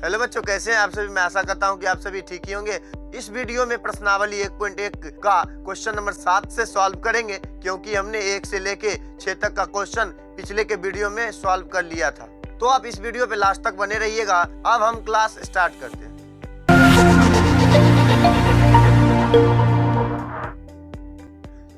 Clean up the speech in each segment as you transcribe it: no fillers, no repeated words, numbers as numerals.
Hello बच्चों, कैसे हैं आप सभी। मैं आशा करता हूं कि आप सभी ठीक ही होंगे। इस वीडियो में प्रश्नावली 1.1 का क्वेश्चन नंबर 7 से सॉल्व करेंगे, क्योंकि हमने 1 से लेके 6 तक का क्वेश्चन पिछले के वीडियो में सॉल्व कर लिया था। तो आप इस वीडियो पे लास्ट तक बने रहिएगा। अब हम क्लास स्टार्ट करते हैं।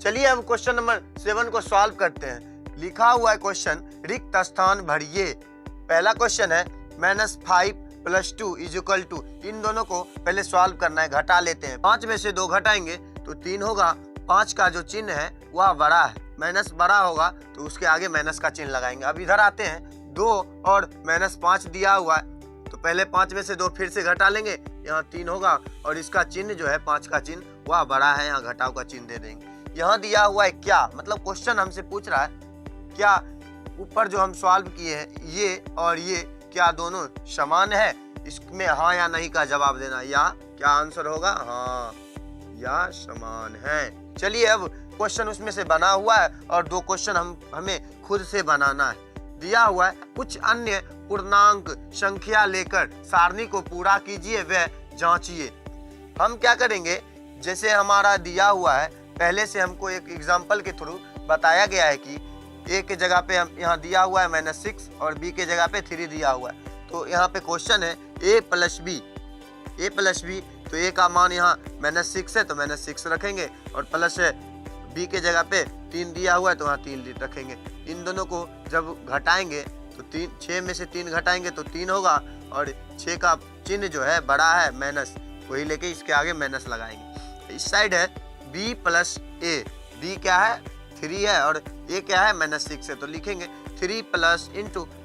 चलिए अब क्वेश्चन नंबर 7 को सॉल्व करते हैं। लिखा हुआ है क्वेश्चन, रिक्त स्थान भरिए। पहला क्वेश्चन है -5 + 2 = इन दोनों को पहले सॉल्व करना है। घटा लेते हैं। 5 में से 2 घटाएंगे तो 3 होगा। 5 का जो चिन्ह है वह बड़ा है, माइनस बड़ा होगा तो उसके आगे माइनस का चिन्ह लगाएंगे। अब इधर आते हैं, 2 और -5 दिया हुआ है तो पहले 5 में से 2 फिर से घटा लेंगे। यहाँ 3 होगा और इसका चिन्ह जो है 5 का चिन्ह वह बड़ा है, यहाँ घटाव का चिन्ह दे देंगे। यहाँ दिया हुआ है क्या, मतलब क्वेश्चन हमसे पूछ रहा है क्या ऊपर जो हम सॉल्व किए हैं ये और ये क्या दोनों समान है। इसमें हाँ या नहीं का जवाब देना। या क्या आंसर होगा, हाँ या समान है। चलिए अब क्वेश्चन उसमें से बना हुआ है और 2 क्वेश्चन हमें खुद से बनाना है। दिया हुआ है कुछ अन्य पूर्णांक संख्या लेकर सारणी को पूरा कीजिए व जांचिए। हम क्या करेंगे, जैसे हमारा दिया हुआ है पहले से हमको एक एग्जाम्पल के थ्रू बताया गया है कि ए के जगह पे हम यहाँ दिया हुआ है -6 और बी के जगह पे 3 दिया हुआ है। तो यहाँ पे क्वेश्चन है a + b, तो a का मान यहाँ -6 है तो -6 रखेंगे और प्लस है b के जगह पे 3 दिया हुआ है तो वहाँ 3 रखेंगे। इन दोनों को जब घटाएंगे तो 6 में से 3 घटाएंगे तो 3 होगा और 6 का चिन्ह जो है बड़ा है माइनस, वही लेके इसके आगे माइनस लगाएंगे। इस साइड है b + a, b क्या है 3 है और a क्या है -6 है तो लिखेंगे 3 +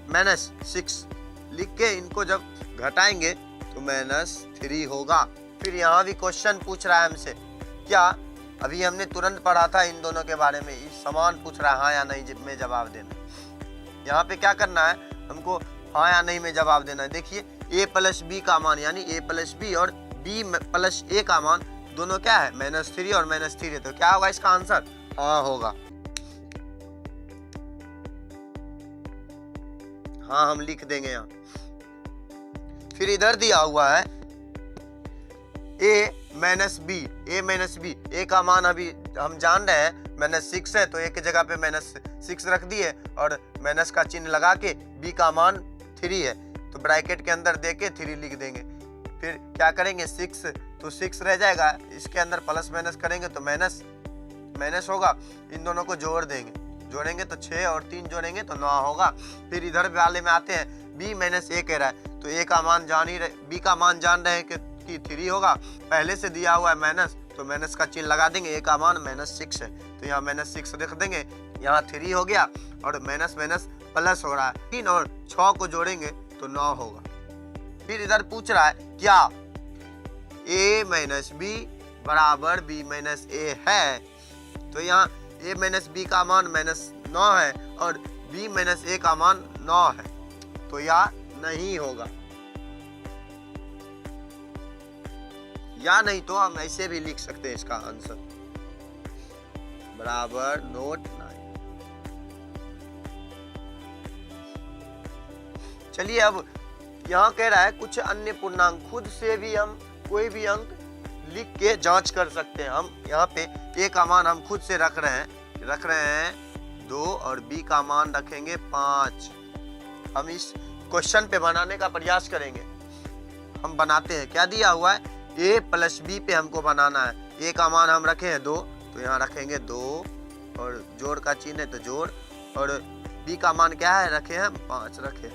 -6 लिख के इनको जब घटाएंगे तो -3 होगा। फिर यहाँ भी क्वेश्चन पूछ रहा है हमसे क्या, अभी हमने तुरंत पढ़ा था इन दोनों के बारे में। इस समान पूछ रहा है, हाँ या नहीं में जवाब देना। यहाँ पे क्या करना है, हमको हाँ या नहीं में जवाब देना है। देखिए a + b का मान यानी a + b और b + a का मान दोनों क्या है -3 और -3 है तो क्या होगा इसका आंसर, हाँ होगा। हाँ हम लिख देंगे यहाँ। फिर इधर दिया हुआ है a - b, a का मान अभी हम जान रहे हैं -6 है तो a की जगह पे -6 रख दिए और माइनस का चिन्ह लगा के b का मान 3 है तो ब्रैकेट के अंदर दे के 3 लिख देंगे। फिर क्या करेंगे 6 तो 6 रह जाएगा, इसके अंदर प्लस माइनस करेंगे तो माइनस होगा। इन दोनों को जोड़ेंगे तो 6 और 3 जोड़ेंगे तो 9 होगा। फिर इधर वाले में आते हैं b - a कह रहा है तो a का मान b का मान जान रहे हैं कि 3 होगा। पहले से दिया हुआ है माइनस तो माइनस का चिन्ह लगा देंगे। a का मान -6 है तो यहाँ -6 लिख देंगे, यहाँ 3 हो गया और माइनस प्लस हो रहा है। 3 और 6 को जोड़ेंगे तो 9 होगा। फिर इधर पूछ रहा है क्या a - b = b - a है तो यहाँ a - b का मान -9 है और b - a का मान 9 है तो यह नहीं होगा। या नहीं तो हम ऐसे भी लिख सकते हैं इसका आंसर बराबर नोट 9। चलिए अब यहाँ कह रहा है कुछ अन्य पूर्णांक, खुद से भी हम कोई भी अंक लिख के जांच कर सकते हैं। हम यहाँ पे a का मान हम खुद से रख रहे हैं 2 और b का मान रखेंगे 5। हम इस क्वेश्चन पे बनाने का प्रयास करेंगे। हम बनाते हैं, क्या दिया हुआ है a + b पे हमको बनाना है। a का मान हम रखे हैं 2 तो यहाँ रखेंगे 2 और जोड़ का चिन्ह है तो जोड़, और b का मान क्या है रखे हैं 5 रखे।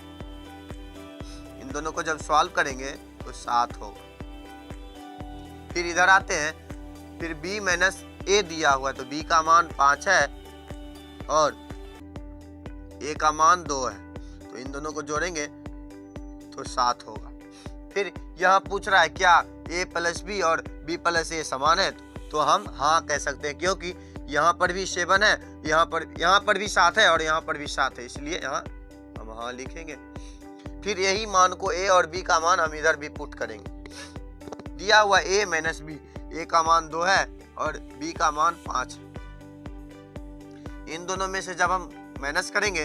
इन दोनों को जब सॉल्व करेंगे तो 7 होगा। फिर इधर आते हैं, फिर b - a दिया हुआ है तो b का मान 5 है और a का मान 2 है तो इन दोनों को जोड़ेंगे तो 7 होगा। फिर यहाँ पूछ रहा है क्या a + b और b + a समान है तो हम हाँ कह सकते हैं, क्योंकि यहाँ पर भी 7 है, यहाँ पर भी 7 है और यहाँ पर भी 7 है, इसलिए यहाँ हम हाँ लिखेंगे। फिर यही मान को a और b का मान हम इधर भी पुट करेंगे। दिया हुआ a - b, a का मान 2 है और b का मान 5 है। इन दोनों में से जब हम माइनस करेंगे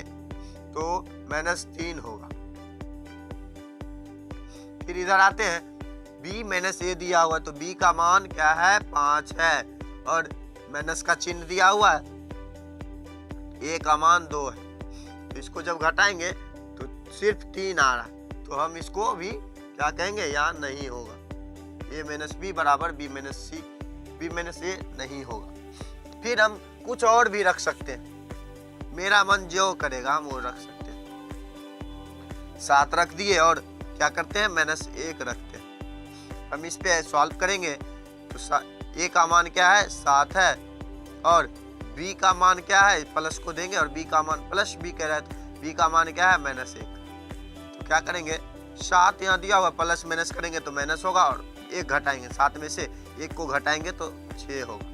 तो -3 होगा। फिर इधर आते हैं, b माइनस a दिया हुआ है तो b का मान क्या है 5 है और माइनस का चिन्ह दिया हुआ है, a का मान 2 है। तो इसको जब घटाएंगे तो सिर्फ 3 आ रहा, तो हम इसको भी क्या कहेंगे, यहाँ नहीं होगा। a माइनस बी बराबर b minus C, b minus a नहीं होगा। फिर हम कुछ और भी रख सकते हैं, मेरा मन जो करेगा हम वो रख सकते हैं। 7 रख दिए और क्या करते हैं, माइनस 1 रखते हैं। हम इस पे सॉल्व करेंगे तो a का मान क्या है 7 है और b का मान क्या है, प्लस को देंगे और b का मान प्लस b कह रहा है तो b का मान क्या है माइनस 1। तो क्या करेंगे, 7 यहाँ दिया हुआ, प्लस माइनस करेंगे तो माइनस होगा और 1 घटाएंगे, 7 में से 1 को घटाएंगे तो 6 होगा।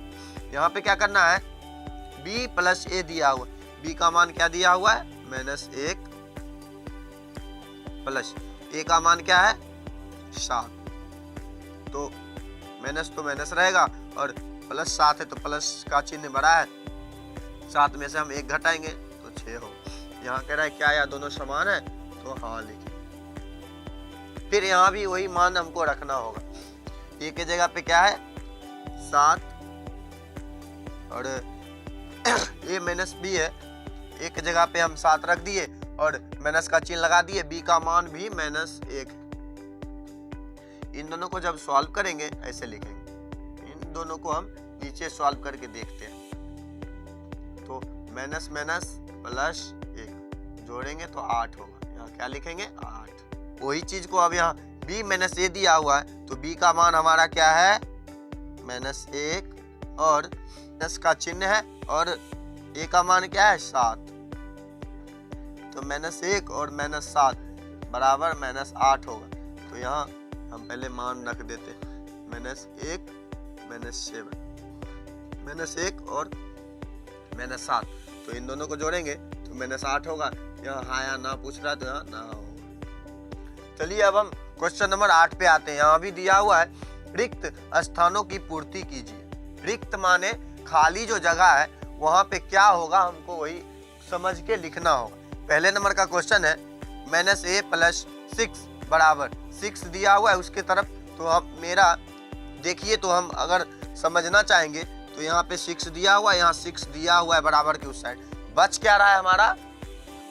यहाँ पे क्या करना है, b प्लस a दिया हुआ, b का मान क्या दिया हुआ है माइनस 1 प्लस a का मान क्या है 7, तो माइनस रहेगा और प्लस 7 है तो प्लस का चिन्ह बड़ा है, 7 में से हम 1 घटाएंगे तो 6 हो। यहाँ कह रहा है क्या या दोनों समान है, तो हाँ लिखिए। फिर यहाँ भी वही मान हमको रखना होगा, a के जगह पे क्या है 7 और a माइनस b है, a के जगह पे हम 7 रख दिए और माइनस का चिन्ह लगा दिए, b का मान भी माइनस 1। इन दोनों को जब सॉल्व करेंगे ऐसे लिखेंगे, इन दोनों को हम नीचे सॉल्व करके देखते हैं। तो माइनस माइनस प्लस 1 जोड़ेंगे तो 8 होगा, यहाँ क्या लिखेंगे 8। वही चीज को अब यहाँ b माइनस a दिया हुआ है तो b का मान हमारा क्या है माइनस 1 और माइनस का चिन्ह है और a का मान क्या है 7, तो माइनस 1 और माइनस 7 बराबर माइनस 8 होगा। तो यहाँ हम पहले मान रख देते हैं, माइनस 1 माइनस 7, माइनस 1 और माइनस 7, तो इन दोनों को जोड़ेंगे तो माइनस 8 होगा। यहाँ हाँ या ना पूछ रहा है तो यहाँ ना होगा। चलिए अब हम क्वेश्चन नंबर 8 पे आते हैं। यहाँ भी दिया हुआ है रिक्त स्थानों की पूर्ति कीजिए। रिक्त माने खाली जो जगह है वहां पे क्या होगा, हमको वही समझ के लिखना होगा। पहले नंबर का क्वेश्चन है माइनस a प्लस 6 बराबर 6 दिया हुआ है उसके तरफ, तो हम मेरा देखिए, तो हम अगर समझना चाहेंगे तो यहाँ पे 6 दिया हुआ है, यहाँ 6 दिया हुआ है बराबर के उस साइड, बच क्या रहा है हमारा,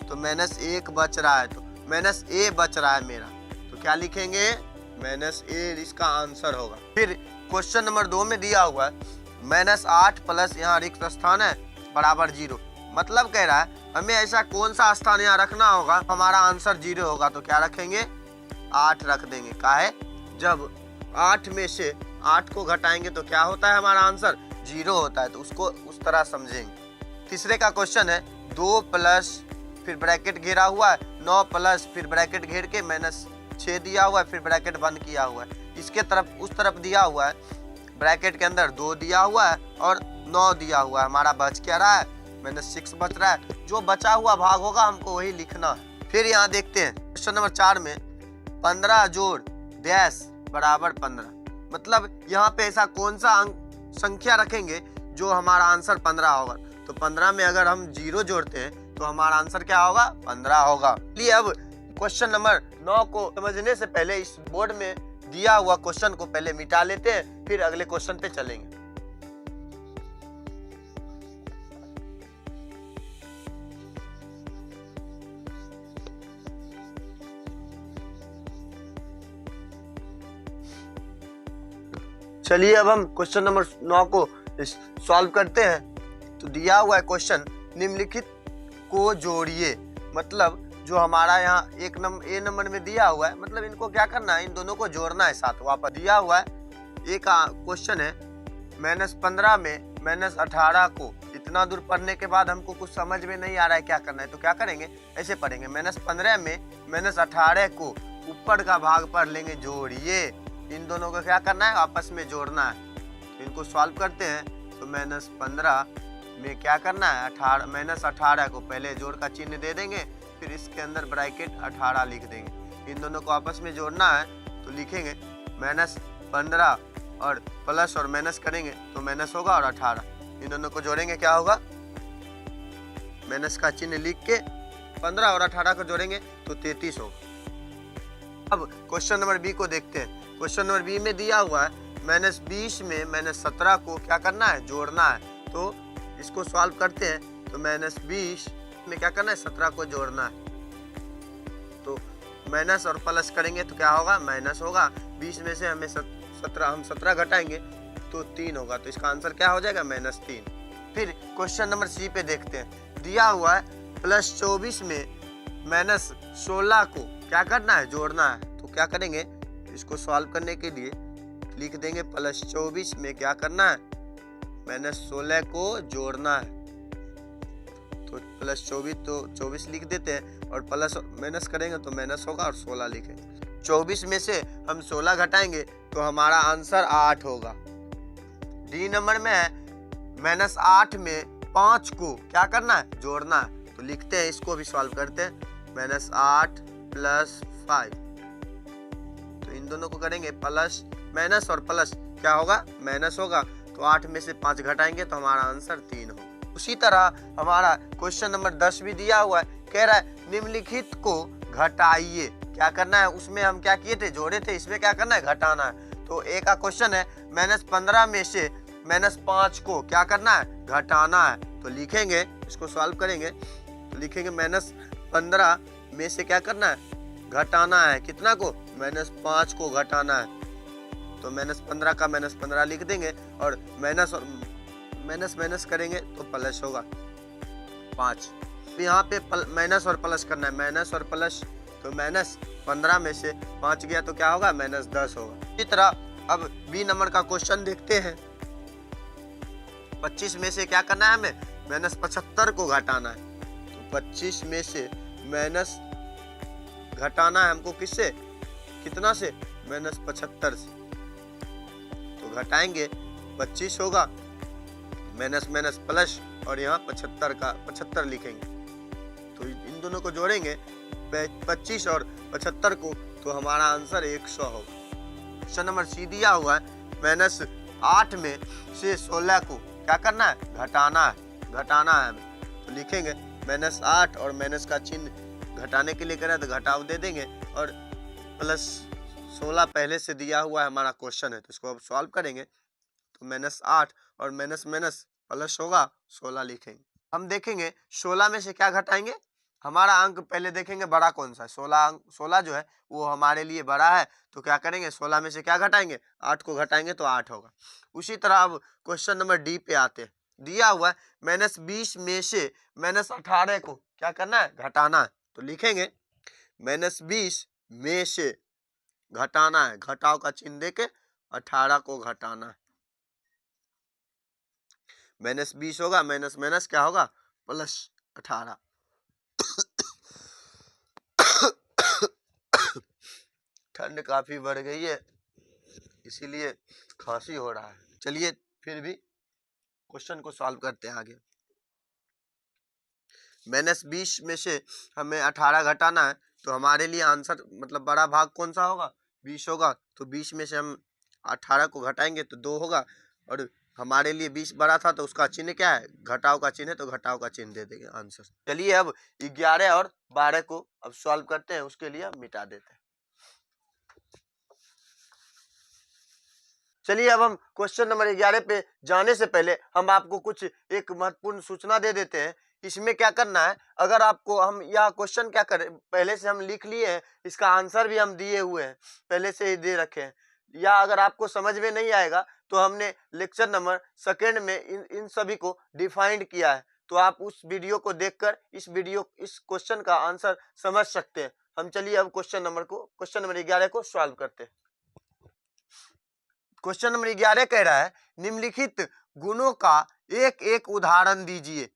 तो माइनस 1 बच रहा है, तो माइनस a बच रहा है मेरा, तो क्या लिखेंगे माइनस a, इसका आंसर होगा। फिर क्वेश्चन नंबर 2 में दिया हुआ है माइनस 8 प्लस यहाँ रिक्त स्थान है बराबर 0, मतलब कह रहा है हमें ऐसा कौन सा स्थान यहाँ रखना होगा हमारा आंसर 0 होगा, तो क्या रखेंगे 8 रख देंगे। काहे, जब 8 में से 8 को घटाएंगे तो क्या होता है हमारा आंसर 0 होता है, तो उसको उस तरह समझेंगे। तीसरे का क्वेश्चन है 2 प्लस फिर ब्रैकेट घेरा हुआ है 9 प्लस फिर ब्रैकेट घेर के माइनस 6 दिया हुआ है, फिर ब्रैकेट बंद किया हुआ है, इसके तरफ उस तरफ दिया हुआ है ब्रैकेट के अंदर 2 दिया हुआ है और 9 दिया हुआ है, हमारा बच क्या रहा है माइनस 6 बच रहा है, जो बचा हुआ भाग होगा हमको वही लिखना है। फिर यहाँ देखते हैं क्वेश्चन नंबर 4 में 15 जोड़ डैश बराबर 15, मतलब यहाँ पे ऐसा कौन सा अंक संख्या रखेंगे जो हमारा आंसर 15 होगा, तो 15 में अगर हम 0 जोड़ते हैं तो हमारा आंसर क्या होगा 15 होगा। चलिए अब क्वेश्चन नंबर 9 को समझने से पहले इस बोर्ड में दिया हुआ क्वेश्चन को पहले मिटा लेते हैं, फिर अगले क्वेश्चन पे चलेंगे। चलिए अब हम क्वेश्चन नंबर 9 को सॉल्व करते हैं। तो दिया हुआ है क्वेश्चन निम्नलिखित को जोड़िए, मतलब जो हमारा यहाँ एक ए नंबर में दिया हुआ है, मतलब इनको क्या करना है इन दोनों को जोड़ना है साथ। वापस दिया हुआ है एक क्वेश्चन है -15 में -18 को, इतना दूर पढ़ने के बाद हमको कुछ समझ में नहीं आ रहा है क्या करना है, तो क्या करेंगे ऐसे पढ़ेंगे -15 में -18 को ऊपर का भाग पढ़ लेंगे जोड़िए, इन दोनों को क्या करना है आपस में जोड़ना है। तो इनको सॉल्व करते हैं तो -15 में क्या करना है -18 को पहले जोड़ का चिन्ह दे देंगे, फिर इसके अंदर ब्रैकेट 18 लिख देंगे। इन दोनों को आपस में जोड़ना है तो लिखेंगे -15 और प्लस और माइनस करेंगे तो माइनस होगा और 18, इन दोनों को जोड़ेंगे क्या होगा माइनस का चिन्ह लिख के 15 और 18 को जोड़ेंगे तो 33 होगा। अब क्वेश्चन नंबर बी को देखते हैं। क्वेश्चन नंबर बी में दिया हुआ है -20 में -17 को क्या करना है, जोड़ना है। तो इसको सॉल्व करते हैं। तो -20 में क्या करना है, 17 को जोड़ना है। तो माइनस और प्लस करेंगे तो क्या होगा, माइनस होगा। 20 में से हमें 17 घटाएंगे तो 3 होगा। तो इसका आंसर क्या हो जाएगा, -3। फिर क्वेश्चन नंबर सी पे देखते हैं। दिया हुआ है +24 में -16 को क्या करना है, जोड़ना है। तो क्या करेंगे, इसको सॉल्व करने के लिए लिख देंगे +24 में क्या करना है, -16 को जोड़ना है। तो +24 तो 24 लिख देते हैं और प्लस माइनस करेंगे तो माइनस होगा और 16 लिखेंगे। 24 में से हम 16 घटाएंगे तो हमारा आंसर 8 होगा। डी नंबर में है -8 में 5 को क्या करना है, जोड़ना है। तो लिखते हैं, इसको भी सॉल्व करते हैं। -8 + 5, तो इन दोनों को करेंगे प्लस माइनस और प्लस क्या होगा, माइनस होगा। तो 8 में से 5 घटाएंगे तो हमारा आंसर 3 होगा। उसी तरह हमारा क्वेश्चन नंबर 10 भी दिया हुआ है। कह रहा है निम्नलिखित को घटाइए। क्या करना है, उसमें हम क्या किए थे, जोड़े थे। इसमें क्या करना है, घटाना है। तो ए का क्वेश्चन है -15 में से -5 को क्या करना है, घटाना है। तो लिखेंगे, इसको सॉल्व करेंगे तो लिखेंगे -15 में से क्या करना है, घटाना है। कितना को, -5 को घटाना है। तो -15 का -15 लिख देंगे और माइनस करेंगे तो प्लस होगा 5। यहाँ पे माइनस और प्लस करना है, माइनस और प्लस। तो -15 में से 5 गया तो क्या होगा, -10 होगा। इसी तरह अब बी नंबर का क्वेश्चन देखते हैं। 25 में से क्या करना है, हमें -75 को घटाना है। तो 25 में से माइनस घटाना है हमको, किससे, कितना से, -75 से। तो घटाएंगे 25 होगा, माइनस माइनस प्लस और यहाँ 75 का 75 लिखेंगे। तो इन दोनों को जोड़ेंगे 25 और 75 को, तो हमारा आंसर 100 होगा। क्वेश्चन नंबर सी दिया हुआ है -8 में से 16 को क्या करना है, घटाना है, घटाना है हमें। तो लिखेंगे -8 और माइनस का चिन्ह घटाने के लिए करें तो घटाव दे देंगे और +16 पहले से दिया हुआ है, हमारा क्वेश्चन है। तो इसको अब सॉल्व करेंगे तो -8 और माइनस माइनस प्लस होगा, 16 लिखेंगे। हम देखेंगे 16 में से क्या घटाएंगे, हमारा अंक पहले देखेंगे बड़ा कौन सा है। 16 जो है वो हमारे लिए बड़ा है। तो क्या करेंगे, 16 में से क्या घटाएंगे, 8 को घटाएंगे तो 8 होगा। उसी तरह अब क्वेश्चन नंबर डी पे आते हैं। दिया हुआ है -20 में से -18 को क्या करना है, घटाना है। तो लिखेंगे -20 में से घटाना है, घटाव का चिन्ह देके 18 को घटाना है। -20 होगा, माइनस माइनस क्या होगा, +18। ठंड काफी बढ़ गई है, इसीलिए खांसी हो रहा है। चलिए फिर भी क्वेश्चन को सॉल्व करते हैं आगे। -20 में से हमें 18 घटाना है। तो हमारे लिए आंसर मतलब बड़ा भाग कौन सा होगा, 20 होगा। तो 20 में से हम 18 को घटाएंगे तो 2 होगा और हमारे लिए 20 बड़ा था तो उसका चिन्ह क्या है, घटाव का चिन्ह है। तो घटाव का चिन्ह दे देंगे आंसर। चलिए अब 11 और 12 को अब सॉल्व करते हैं, उसके लिए मिटा देते हैं। चलिए अब हम क्वेश्चन नंबर 11 पे जाने से पहले हम आपको कुछ एक महत्वपूर्ण सूचना दे देते हैं। इसमें क्या करना है, अगर आपको हम यह क्वेश्चन क्या करें, पहले से हम लिख लिए हैं, इसका आंसर भी हम दिए हुए हैं, पहले से ही दे रखे हैं। या अगर आपको समझ में नहीं आएगा तो हमने लेक्चर नंबर 2 में इन सभी को डिफाइंड किया है। तो आप उस वीडियो को देखकर इस क्वेश्चन का आंसर समझ सकते हैं। हम चलिए अब क्वेश्चन नंबर 11 को सॉल्व करते हैं। क्वेश्चन नंबर 11 कह रहा है निम्नलिखित गुणों का एक एक उदाहरण दीजिए।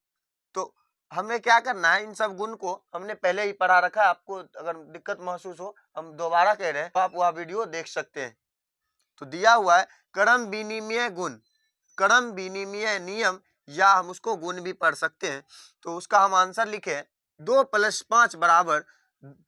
तो हमें क्या करना है, इन सब गुण को हमने पहले ही पढ़ा रखा है। आपको अगर दिक्कत महसूस हो, हम दोबारा कह रहे हैं तो आप वह वीडियो देख सकते हैं। तो दिया हुआ है क्रम विनिमय गुण, क्रम विनिमय नियम, या हम उसको गुण भी पढ़ सकते हैं। तो उसका हम आंसर लिखे 2 + 5 =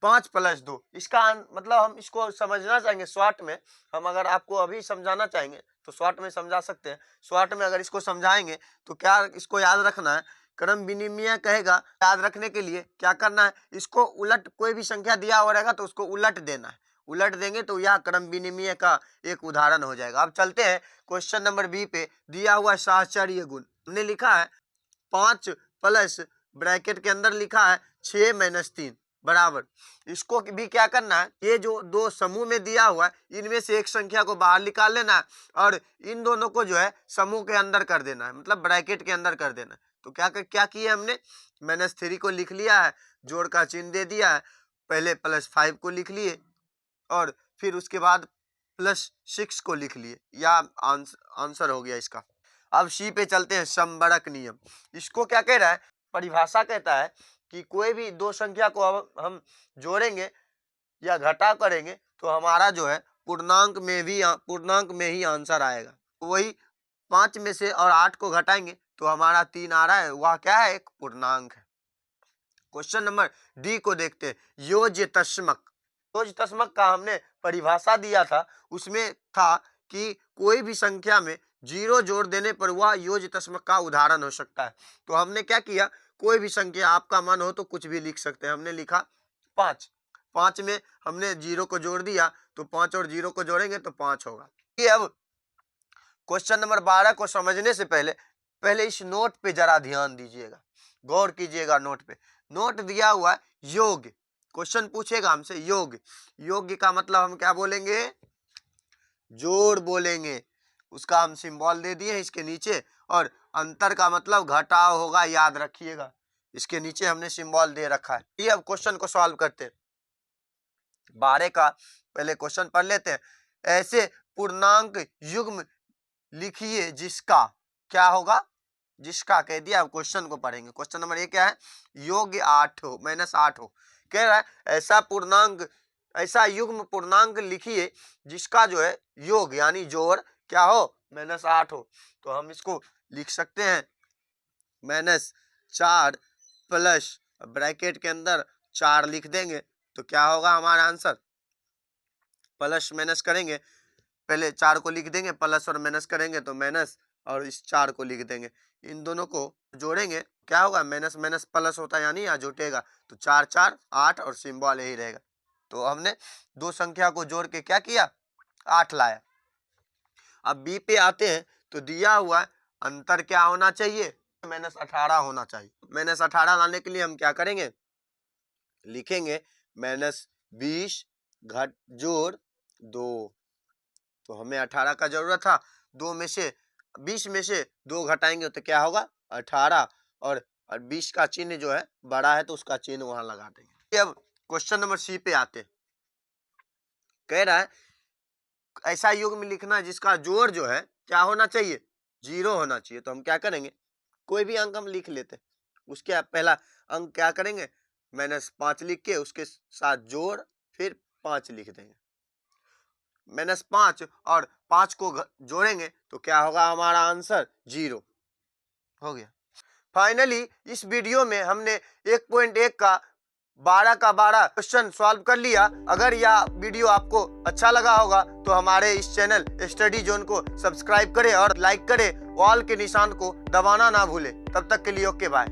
5 + 2। इसका मतलब हम इसको समझना चाहेंगे शॉर्ट में। हम अगर आपको अभी समझाना चाहेंगे तो शॉर्ट में समझा सकते हैं। शॉर्ट में अगर इसको समझाएंगे तो क्या इसको याद रखना है, क्रम विनिमय कहेगा, याद रखने के लिए क्या करना है, इसको उलट, कोई भी संख्या दिया हुआ रहेगा तो उसको उलट देना है। उलट देंगे तो यह क्रम विनिमय का एक उदाहरण हो जाएगा। अब चलते हैं क्वेश्चन नंबर बी पे। दिया हुआ साहचर्य गुण हमने लिखा है 5 प्लस ब्रैकेट के अंदर लिखा है 6 - 3 बराबर। इसको भी क्या करना है, ये जो दो समूह में दिया हुआ है इनमें से एक संख्या को बाहर निकाल लेना है और इन दोनों को जो है समूह के अंदर कर देना है, मतलब ब्रैकेट के अंदर कर देना है। तो क्या किया हमने, -3 को लिख लिया है, जोड़ का चिन्ह दे दिया है, पहले +5 को लिख लिए और फिर उसके बाद +6 को लिख लिए, या आंसर हो गया इसका। अब सी पे चलते हैं, समबरक नियम। इसको क्या कह रहा है, परिभाषा कहता है कि कोई भी दो संख्या को हम जोड़ेंगे या घटाव करेंगे तो हमारा जो है पूर्णांक में ही आंसर आएगा। वही 5 में से और 8 को घटाएंगे तो हमारा 3 आ रहा है, वह क्या है, एक पूर्णांक है। क्वेश्चन नंबर डी को देखते हैं, योज्यतस्मक। योज्यतस्मक का हमने परिभाषा दिया था, उसमें था कि कोई भी संख्या में 0 जोड़ देने पर वह योज्यतस्मक का उदाहरण हो सकता है। तो हमने क्या किया, कोई भी संख्या आपका मन हो तो कुछ भी लिख सकते हैं। हमने लिखा 5 में हमने 0 को जोड़ दिया तो 5 और 0 को जोड़ेंगे तो 5 होगा। ये अब क्वेश्चन नंबर 12 को समझने से पहले इस नोट पे जरा ध्यान दीजिएगा, गौर कीजिएगा नोट पे। नोट दिया हुआ है योग, क्वेश्चन पूछेगा हमसे योग का मतलब हम क्या बोलेंगे, जोड़ बोलेंगे। उसका हम सिंबल दे दिए इसके नीचे, और अंतर का मतलब घटाव होगा, याद रखिएगा, इसके नीचे हमने सिंबल दे रखा है। ये अब क्वेश्चन को सॉल्व करते हैं। 12 का पहले क्वेश्चन पढ़ लेते हैं। ऐसे पूर्णांक युग्म लिखिए जिसका क्या होगा, जिसका कह दिया। अब क्वेश्चन को पढ़ेंगे। क्वेश्चन नंबर 1 क्या है, योग 8 हो -8 हो। कह रहा है ऐसा युग्म पूर्णांक लिखिए जिसका जो है योग यानी जोड़ क्या हो, -8 हो। तो हम इसको लिख सकते हैं -4 प्लस ब्रैकेट के अंदर 4 लिख देंगे तो क्या होगा हमारा आंसर। प्लस माइनस करेंगे, पहले 4 को लिख देंगे, प्लस और माइनस करेंगे तो माइनस, और इस 4 को लिख देंगे। इन दोनों को जोड़ेंगे क्या होगा, माइनस माइनस प्लस होता है यानी यहाँ जुटेगा, तो 4 4 8 और सिंबल यही रहेगा। तो हमने दो संख्या को जोड़ के क्या किया, 8 लाया। अब बी पे आते हैं तो दिया हुआ अंतर क्या होना चाहिए, -18 होना चाहिए। -18 लाने के लिए हम क्या करेंगे, लिखेंगे -20 घट जोड़ 2। तो हमें 18 का जरूरत था, 20 में से 2 घटाएंगे तो क्या होगा 18, और 20 का चिन्ह जो है बड़ा है तो उसका चिन्ह वहां लगा देंगे। अब क्वेश्चन नंबर सी पे आते हैं। कह रहा है ऐसा युग्म लिखना जिसका जोड़ जो है क्या होना चाहिए, 0 होना चाहिए। तो हम क्या करेंगे, कोई भी अंक हम लिख लेते हैं, उसके पहला अंक क्या करेंगे, -5 लिख के उसके साथ जोड़ फिर 5 लिख देंगे। -5 और 5 को जोड़ेंगे तो क्या होगा हमारा आंसर, 0 हो गया। फाइनली इस वीडियो में हमने 1.1 का 12 का 12 क्वेश्चन सॉल्व कर लिया। अगर यह वीडियो आपको अच्छा लगा होगा तो हमारे इस चैनल स्टडी जोन को सब्सक्राइब करें और लाइक करें, ऑल के निशान को दबाना ना भूलें। तब तक के लिए ओके बाय।